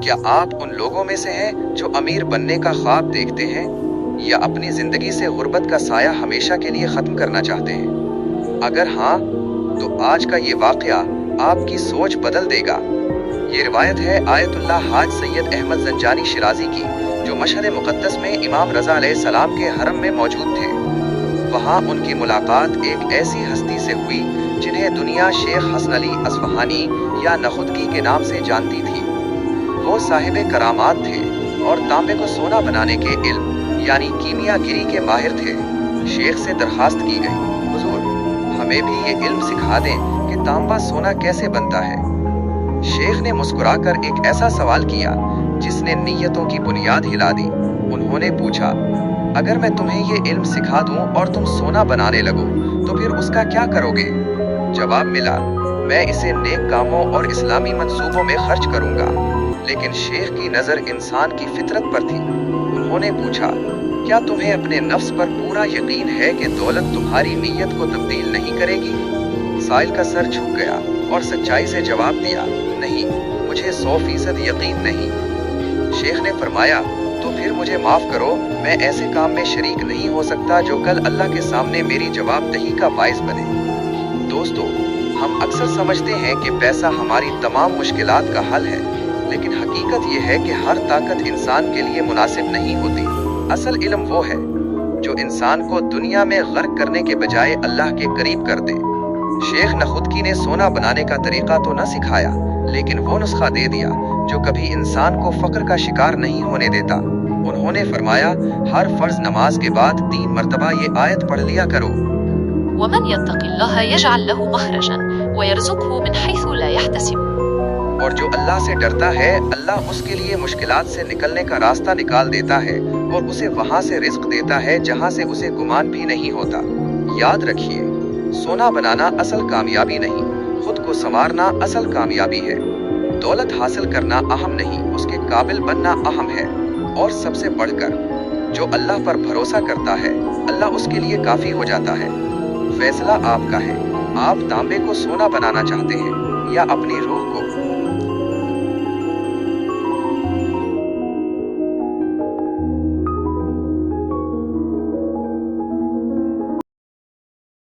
क्या आप उन लोगों में से हैं जो अमीर बनने का ख्वाब देखते हैं या अपनी जिंदगी से गुर्बत का साया हमेशा के लिए खत्म करना चाहते हैं? अगर हाँ, तो आज का ये वाकया आपकी सोच बदल देगा। ये रिवायत है आयतुल्लाह हाज सैयद अहमद जंजानी शिराजी की, जो मशहद मुक़द्दस में इमाम रज़ा अलैहिस्सलाम के हरम में मौजूद थे। वहाँ उनकी मुलाकात एक ऐसी हस्ती से हुई जिन्हें दुनिया शेख हसन अली असफ़हानी या नखुदगी के नाम से जानती थी। वो साहिब करामात थे और तांबे को सोना बनाने के इल्म यानी कीमियागिरी के माहिर थे। शेख से दरखास्त की गई, हुजूर, हमें भी ये इल्म सिखा दें कि तांबा सोना कैसे बनता है। शेख ने मुस्कुराकर एक ऐसा सवाल किया जिसने नीयतों की बुनियाद हिला दी। उन्होंने पूछा, अगर मैं तुम्हें ये इल्म सिखा दूं और तुम सोना बनाने लगो तो फिर उसका क्या करोगे? जवाब मिला, मैं इसे नेक कामों और इस्लामी मंसूबों में खर्च करूंगा। लेकिन शेख की नज़र इंसान की फितरत पर थी। उन्होंने पूछा, क्या तुम्हें अपने नफ्स पर पूरा यकीन है कि दौलत तुम्हारी नीयत को तब्दील नहीं करेगी? साइल का सर झुक गया और सच्चाई से जवाब दिया, नहीं, मुझे 100% यकीन नहीं। शेख ने फरमाया, तो फिर मुझे माफ करो, मैं ऐसे काम में शरीक नहीं हो सकता जो कल अल्लाह के सामने मेरी जवाबदही का बाइस बने। दोस्तों, हम अक्सर समझते हैं कि पैसा हमारी तमाम मुश्किलात का हल है, लेकिन हकीकत ये है कि हर ताकत इंसान के लिए मुनासिब नहीं होती। असल इल्म वो है जो इंसान को दुनिया में गर्क करने के बजाय अल्लाह के करीब कर दे। शेख नखुदकी ने सोना बनाने का तरीका तो न सिखाया, लेकिन वो नुस्खा दे दिया जो कभी इंसान को फक्र का शिकार नहीं होने देता। उन्होंने फरमाया, हर फर्ज नमाज के बाद 3 मरतबा ये आयत पढ़ लिया करो, वमन यत्तक़िल्लाह यजअल लहु मखरजन वयरज़ुक़हु मिन हैसु ला यहतसिब। और जो अल्लाह से डरता है, अल्लाह उसके लिए मुश्किलात से निकलने का रास्ता निकाल देता है और उसे वहाँ से रिज़्क़ देता है जहाँ से उसे गुमान भी नहीं होता। याद रखिए, सोना बनाना असल कामयाबी नहीं, खुद को संवारना असल कामयाबी है। दौलत हासिल करना अहम नहीं, उसके काबिल बनना अहम है। और सबसे बढ़कर जो अल्लाह पर भरोसा करता है, अल्लाह उसके लिए काफ़ी हो जाता है। फैसला आपका है, आप तांबे को सोना बनाना चाहते हैं या अपनी रूह को।